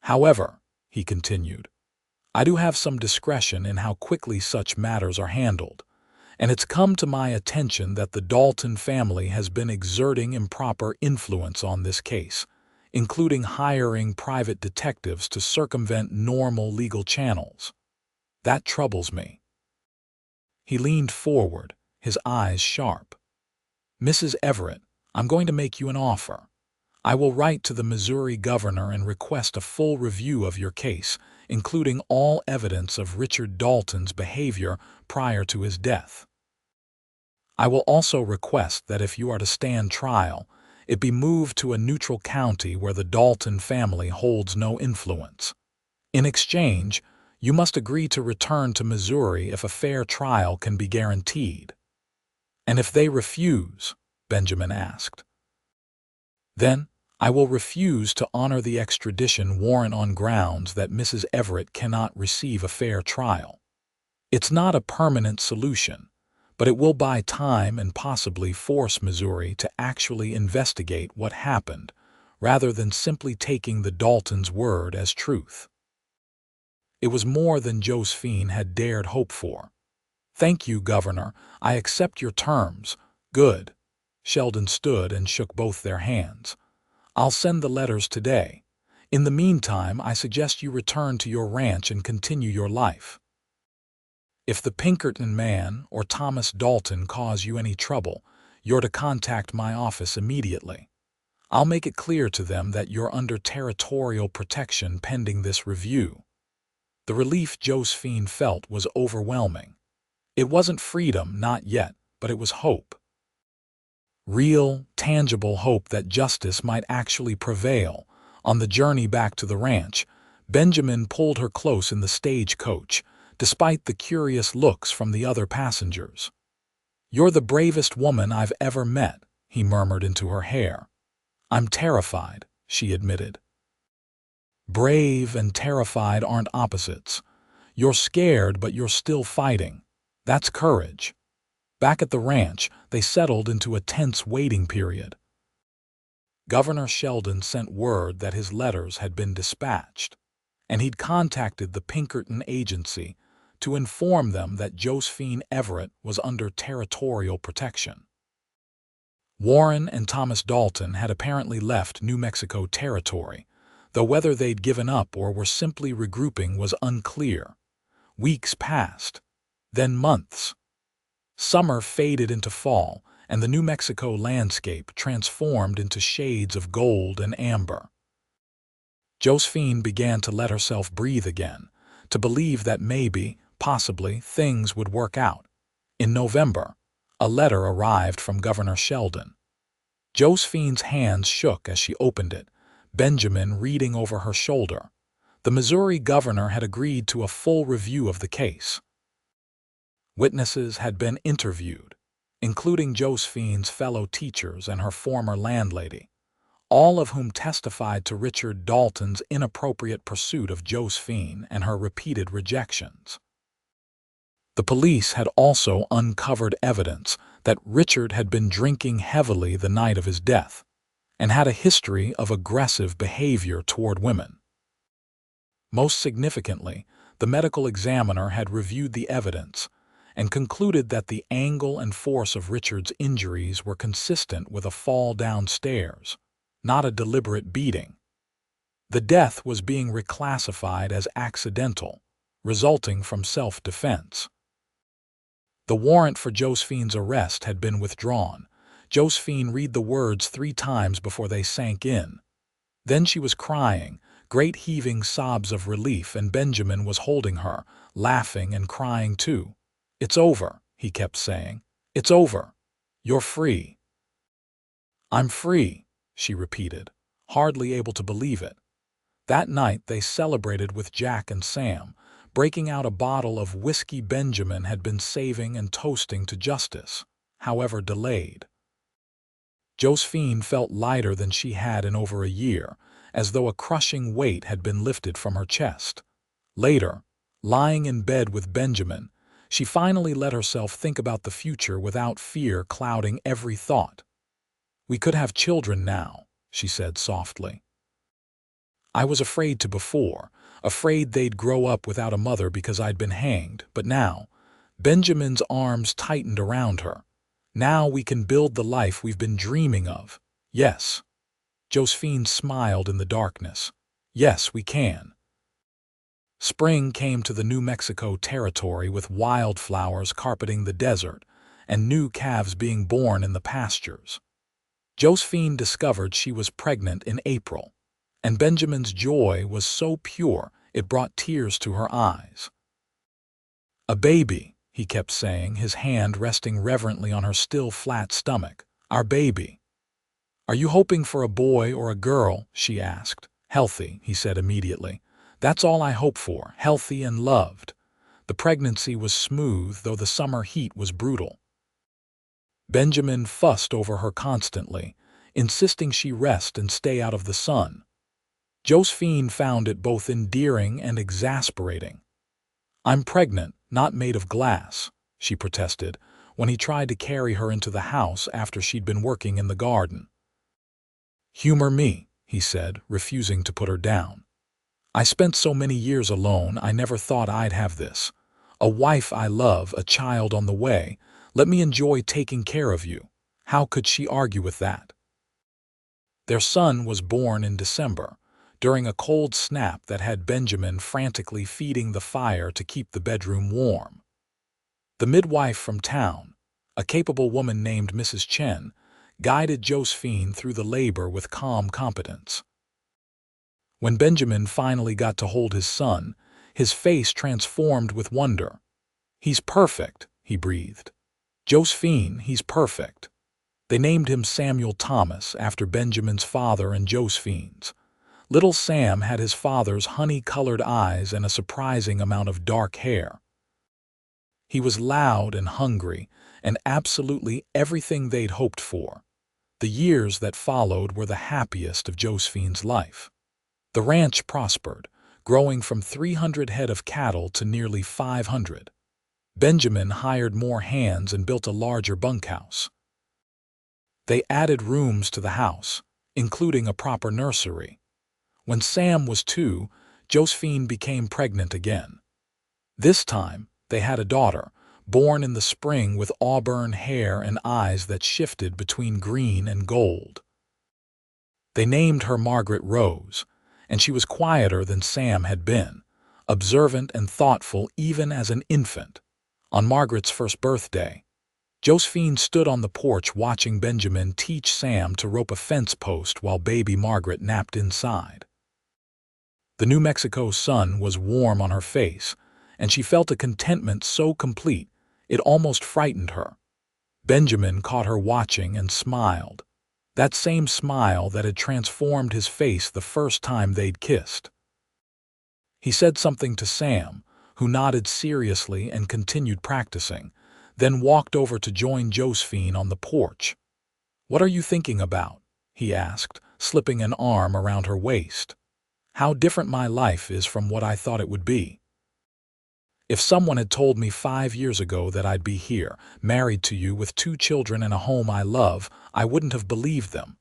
"However," he continued, "I do have some discretion in how quickly such matters are handled, and it's come to my attention that the Dalton family has been exerting improper influence on this case, including hiring private detectives to circumvent normal legal channels. That troubles me." He leaned forward, his eyes sharp. "Mrs. Everett, I'm going to make you an offer. I will write to the Missouri governor and request a full review of your case, including all evidence of Richard Dalton's behavior prior to his death. I will also request that if you are to stand trial, it be moved to a neutral county where the Dalton family holds no influence. In exchange, you must agree to return to Missouri if a fair trial can be guaranteed." "And if they refuse?" Benjamin asked. "Then I will refuse to honor the extradition warrant on grounds that Mrs. Everett cannot receive a fair trial. It's not a permanent solution, but it will buy time and possibly force Missouri to actually investigate what happened, rather than simply taking the Daltons' word as truth." It was more than Josephine had dared hope for. "Thank you, Governor. I accept your terms." "Good." Sheldon stood and shook both their hands. "I'll send the letters today. In the meantime, I suggest you return to your ranch and continue your life. If the Pinkerton man or Thomas Dalton cause you any trouble, you're to contact my office immediately. I'll make it clear to them that you're under territorial protection pending this review." The relief Josephine felt was overwhelming. It wasn't freedom, not yet, but it was hope. Real, tangible hope that justice might actually prevail. On the journey back to the ranch, Benjamin pulled her close in the stagecoach, despite the curious looks from the other passengers. "You're the bravest woman I've ever met," he murmured into her hair. "I'm terrified," she admitted. Brave and terrified aren't opposites. You're scared, but you're still fighting. That's courage. Back at the ranch, they settled into a tense waiting period. Governor Sheldon sent word that his letters had been dispatched, and he'd contacted the Pinkerton Agency to inform them that Josephine Everett was under territorial protection. Warren and Thomas Dalton had apparently left New Mexico Territory, though whether they'd given up or were simply regrouping was unclear. Weeks passed, then months. Summer faded into fall, and the New Mexico landscape transformed into shades of gold and amber. Josephine began to let herself breathe again, to believe that maybe, possibly, things would work out. In November, a letter arrived from Governor Sheldon. Josephine's hands shook as she opened it, Benjamin reading over her shoulder. The Missouri governor had agreed to a full review of the case. Witnesses had been interviewed, including Josephine's fellow teachers and her former landlady, all of whom testified to Richard Dalton's inappropriate pursuit of Josephine and her repeated rejections. The police had also uncovered evidence that Richard had been drinking heavily the night of his death and had a history of aggressive behavior toward women. Most significantly, the medical examiner had reviewed the evidence and concluded that the angle and force of Richard's injuries were consistent with a fall downstairs, not a deliberate beating. The death was being reclassified as accidental, resulting from self-defense. The warrant for Josephine's arrest had been withdrawn. Josephine read the words 3 times before they sank in. Then she was crying, great heaving sobs of relief, and Benjamin was holding her, laughing and crying too. "It's over," he kept saying. "It's over. You're free." "I'm free," she repeated, hardly able to believe it. That night they celebrated with Jack and Sam, breaking out a bottle of whiskey Benjamin had been saving and toasting to justice, however delayed. Josephine felt lighter than she had in over a year, as though a crushing weight had been lifted from her chest. Later, lying in bed with Benjamin, she finally let herself think about the future without fear clouding every thought. "We could have children now," she said softly. "I was afraid to before, afraid they'd grow up without a mother because I'd been hanged, but now," Benjamin's arms tightened around her, "now we can build the life we've been dreaming of. Yes." Josephine smiled in the darkness. "Yes, we can." Spring came to the New Mexico Territory with wildflowers carpeting the desert and new calves being born in the pastures. Josephine discovered she was pregnant in April, and Benjamin's joy was so pure it brought tears to her eyes. "A baby," he kept saying, his hand resting reverently on her still flat stomach. "Our baby." "Are you hoping for a boy or a girl?" she asked. "Healthy," he said immediately. "That's all I hope for, healthy and loved." The pregnancy was smooth, though the summer heat was brutal. Benjamin fussed over her constantly, insisting she rest and stay out of the sun. Josephine found it both endearing and exasperating. "I'm pregnant, not made of glass," she protested, when he tried to carry her into the house after she'd been working in the garden. "Humor me," he said, refusing to put her down. "I spent so many years alone, I never thought I'd have this. A wife I love, a child on the way. Let me enjoy taking care of you." How could she argue with that? Their son was born in December, during a cold snap that had Benjamin frantically feeding the fire to keep the bedroom warm. The midwife from town, a capable woman named Mrs. Chen, guided Josephine through the labor with calm competence. When Benjamin finally got to hold his son, his face transformed with wonder. "He's perfect," he breathed. "Josephine, he's perfect." They named him Samuel Thomas after Benjamin's father and Josephine's. Little Sam had his father's honey-colored eyes and a surprising amount of dark hair. He was loud and hungry, and absolutely everything they'd hoped for. The years that followed were the happiest of Josephine's life. The ranch prospered, growing from 300 head of cattle to nearly 500. Benjamin hired more hands and built a larger bunkhouse. They added rooms to the house, including a proper nursery. When Sam was 2, Josephine became pregnant again. This time, they had a daughter, born in the spring with auburn hair and eyes that shifted between green and gold. They named her Margaret Rose, and she was quieter than Sam had been, observant and thoughtful even as an infant. On Margaret's first birthday, Josephine stood on the porch watching Benjamin teach Sam to rope a fence post while baby Margaret napped inside. The New Mexico sun was warm on her face, and she felt a contentment so complete it almost frightened her. Benjamin caught her watching and smiled, that same smile that had transformed his face the first time they'd kissed. He said something to Sam, who nodded seriously and continued practicing, then walked over to join Josephine on the porch. "What are you thinking about?" he asked, slipping an arm around her waist. "How different my life is from what I thought it would be. If someone had told me 5 years ago that I'd be here, married to you with 2 children and a home I love, I wouldn't have believed them.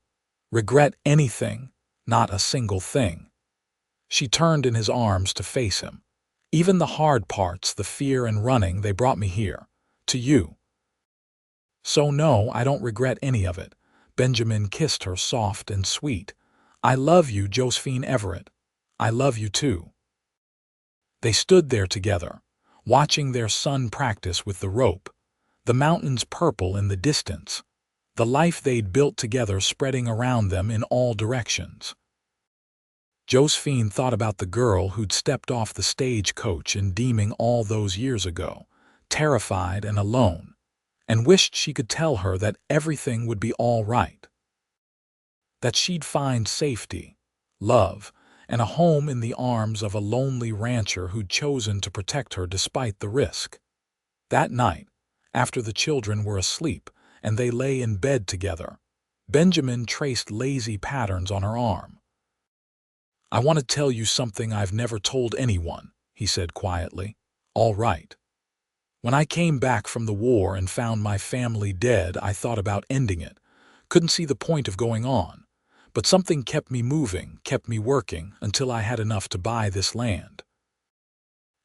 Regret anything, not a single thing." She turned in his arms to face him. "Even the hard parts, the fear and running, they brought me here, to you. So no, I don't regret any of it." Benjamin kissed her soft and sweet. "I love you, Josephine Everett. I love you too." They stood there together, watching their son practice with the rope, the mountains purple in the distance, the life they'd built together spreading around them in all directions. Josephine thought about the girl who'd stepped off the stagecoach in Deeming all those years ago, terrified and alone, and wished she could tell her that everything would be all right, that she'd find safety, love, and a home in the arms of a lonely rancher who'd chosen to protect her despite the risk. That night, after the children were asleep and they lay in bed together, Benjamin traced lazy patterns on her arm. "I want to tell you something I've never told anyone," he said quietly. "All right. When I came back from the war and found my family dead, I thought about ending it. Couldn't see the point of going on. But something kept me moving, kept me working, until I had enough to buy this land.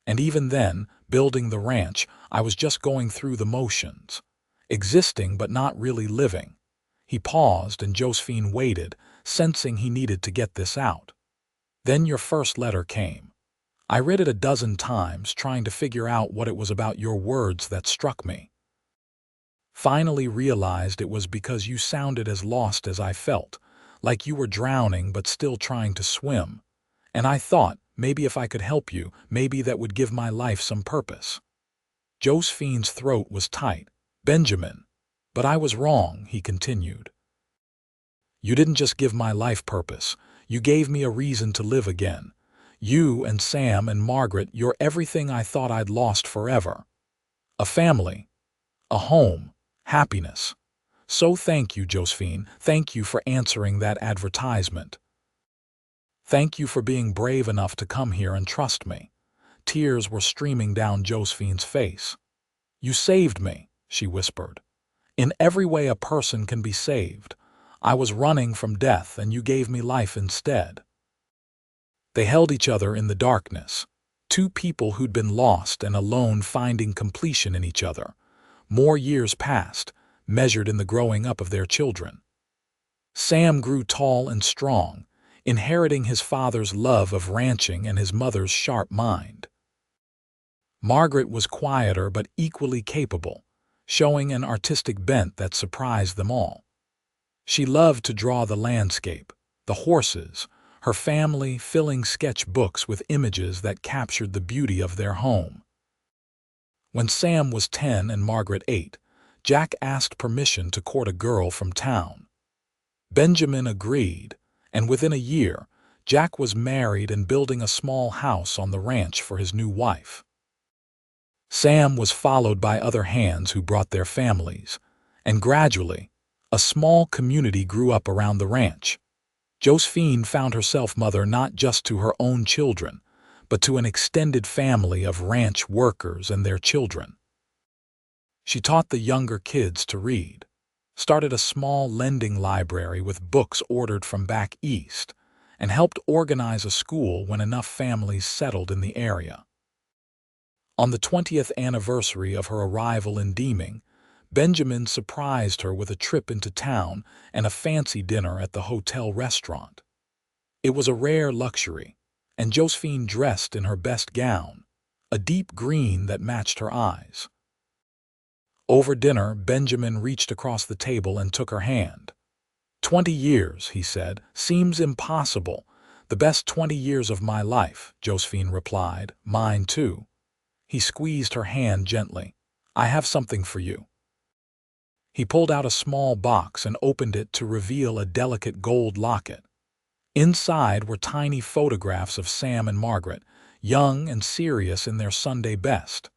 And even then, building the ranch, I was just going through the motions, existing but not really living." He paused and Josephine waited, sensing he needed to get this out. "Then your first letter came. I read it a dozen times, trying to figure out what it was about your words that struck me. Finally realized it was because you sounded as lost as I felt, like you were drowning but still trying to swim. And I thought, maybe if I could help you, maybe that would give my life some purpose." Josephine's throat was tight. "Benjamin, but I was wrong," he continued. "You didn't just give my life purpose. You gave me a reason to live again. You and Sam and Margaret, you're everything I thought I'd lost forever. A family, a home, happiness. So thank you, Josephine. Thank you for answering that advertisement. Thank you for being brave enough to come here and trust me." Tears were streaming down Josephine's face. "You saved me," she whispered. "In every way a person can be saved. I was running from death and you gave me life instead." They held each other in the darkness, 2 people who'd been lost and alone finding completion in each other. More years passed, measured in the growing up of their children. Sam grew tall and strong, inheriting his father's love of ranching and his mother's sharp mind. Margaret was quieter but equally capable, showing an artistic bent that surprised them all. She loved to draw the landscape, the horses, her family filling sketchbooks with images that captured the beauty of their home. When Sam was 10 and Margaret 8, Jack asked permission to court a girl from town. Benjamin agreed, and within a year, Jack was married and building a small house on the ranch for his new wife. Sam was followed by other hands who brought their families, and gradually, a small community grew up around the ranch. Josephine found herself mother not just to her own children, but to an extended family of ranch workers and their children. She taught the younger kids to read, started a small lending library with books ordered from back east, and helped organize a school when enough families settled in the area. On the 20th anniversary of her arrival in Deeming, Benjamin surprised her with a trip into town and a fancy dinner at the hotel restaurant. It was a rare luxury, and Josephine dressed in her best gown, a deep green that matched her eyes. Over dinner, Benjamin reached across the table and took her hand. 20 years, he said, seems impossible. The best 20 years of my life, Josephine replied. Mine too. He squeezed her hand gently. I have something for you. He pulled out a small box and opened it to reveal a delicate gold locket. Inside were tiny photographs of Sam and Margaret, young and serious in their Sunday best.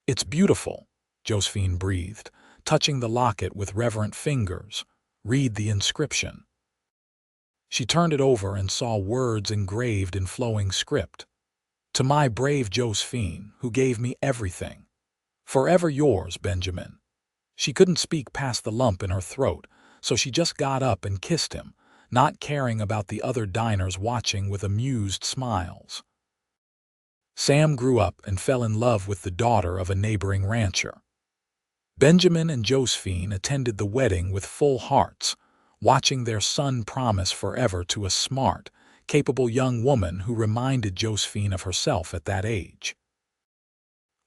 It's beautiful, Josephine breathed, touching the locket with reverent fingers. Read the inscription. She turned it over and saw words engraved in flowing script. To my brave Josephine, who gave me everything. Forever yours, Benjamin. She couldn't speak past the lump in her throat, so she just got up and kissed him, not caring about the other diners watching with amused smiles. Sam grew up and fell in love with the daughter of a neighboring rancher. Benjamin and Josephine attended the wedding with full hearts, watching their son promise forever to a smart, capable young woman who reminded Josephine of herself at that age.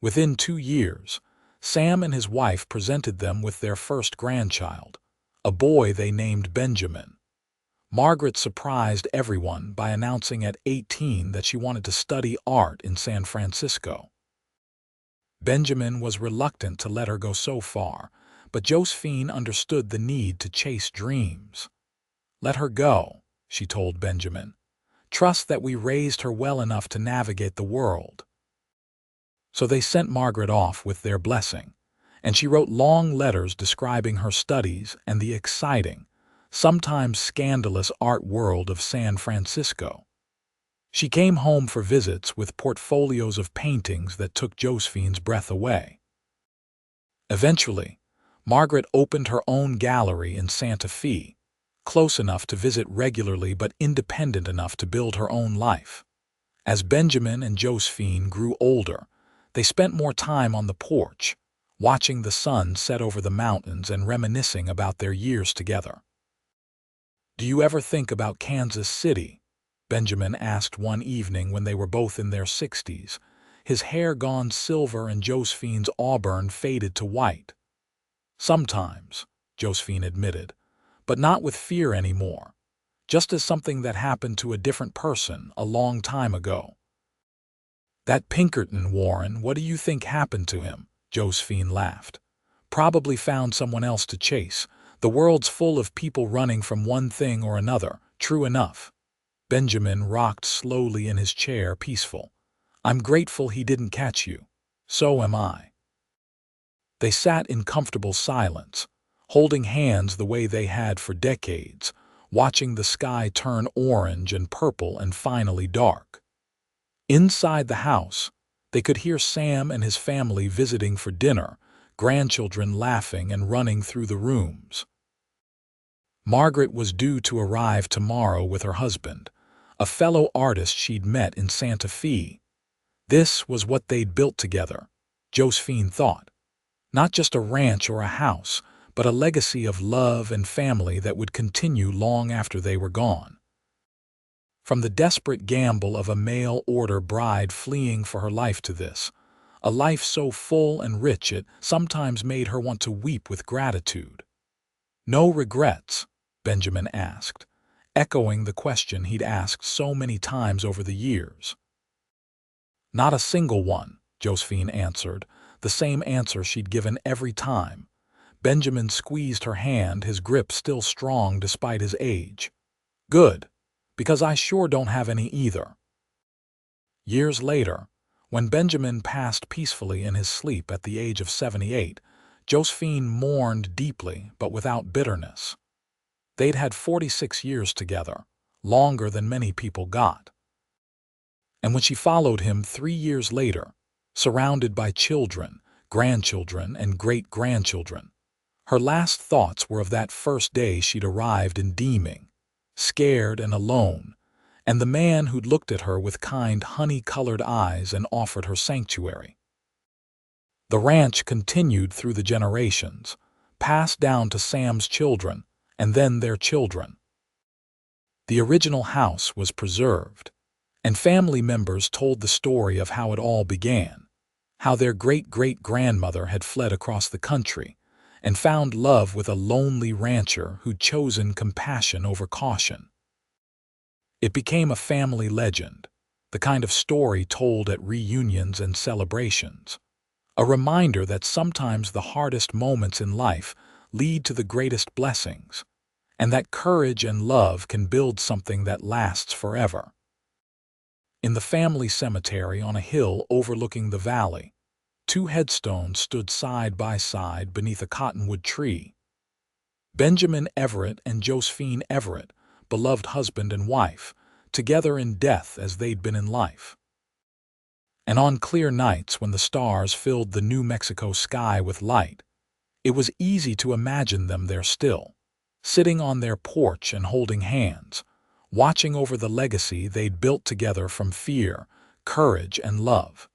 Within 2 years, Sam and his wife presented them with their first grandchild, a boy they named Benjamin. Margaret surprised everyone by announcing at 18 that she wanted to study art in San Francisco. Benjamin was reluctant to let her go so far, but Josephine understood the need to chase dreams. Let her go, she told Benjamin. Trust that we raised her well enough to navigate the world. So they sent Margaret off with their blessing, and she wrote long letters describing her studies and the exciting, sometimes scandalous art world of San Francisco. She came home for visits with portfolios of paintings that took Josephine's breath away. Eventually, Margaret opened her own gallery in Santa Fe, close enough to visit regularly but independent enough to build her own life. As Benjamin and Josephine grew older, they spent more time on the porch, watching the sun set over the mountains and reminiscing about their years together. "Do you ever think about Kansas City?" Benjamin asked one evening when they were both in their 60s, his hair gone silver and Josephine's auburn faded to white. "Sometimes," Josephine admitted, "but not with fear anymore, just as something that happened to a different person a long time ago." "That Pinkerton Warren, what do you think happened to him?" Josephine laughed. "Probably found someone else to chase. The world's full of people running from one thing or another, true enough." Benjamin rocked slowly in his chair, peaceful. "I'm grateful he didn't catch you. So am I." They sat in comfortable silence, holding hands the way they had for decades, watching the sky turn orange and purple and finally dark. Inside the house, they could hear Sam and his family visiting for dinner, grandchildren laughing and running through the rooms. Margaret was due to arrive tomorrow with her husband, a fellow artist she'd met in Santa Fe. This was what they'd built together, Josephine thought. Not just a ranch or a house, but a legacy of love and family that would continue long after they were gone. From the desperate gamble of a mail-order bride fleeing for her life to this, a life so full and rich it sometimes made her want to weep with gratitude. No regrets, Benjamin asked, echoing the question he'd asked so many times over the years. Not a single one, Josephine answered, the same answer she'd given every time. Benjamin squeezed her hand, his grip still strong despite his age. Good, because I sure don't have any either. Years later, when Benjamin passed peacefully in his sleep at the age of 78, Josephine mourned deeply but without bitterness. They'd had 46 years together, longer than many people got. And when she followed him 3 years later, surrounded by children, grandchildren, and great-grandchildren, her last thoughts were of that first day she'd arrived in Deeming, scared and alone, and the man who'd looked at her with kind honey-colored eyes and offered her sanctuary. The ranch continued through the generations, passed down to Sam's children, and then their children. The original house was preserved, and family members told the story of how it all began, how their great-great-grandmother had fled across the country and found love with a lonely rancher who'd chosen compassion over caution. It became a family legend, the kind of story told at reunions and celebrations, a reminder that sometimes the hardest moments in life lead to the greatest blessings, and that courage and love can build something that lasts forever. In the family cemetery on a hill overlooking the valley, 2 headstones stood side by side beneath a cottonwood tree. Benjamin Everett and Josephine Everett, beloved husband and wife, together in death as they'd been in life. And on clear nights when the stars filled the New Mexico sky with light, it was easy to imagine them there still, sitting on their porch and holding hands, watching over the legacy they'd built together from fear, courage, and love.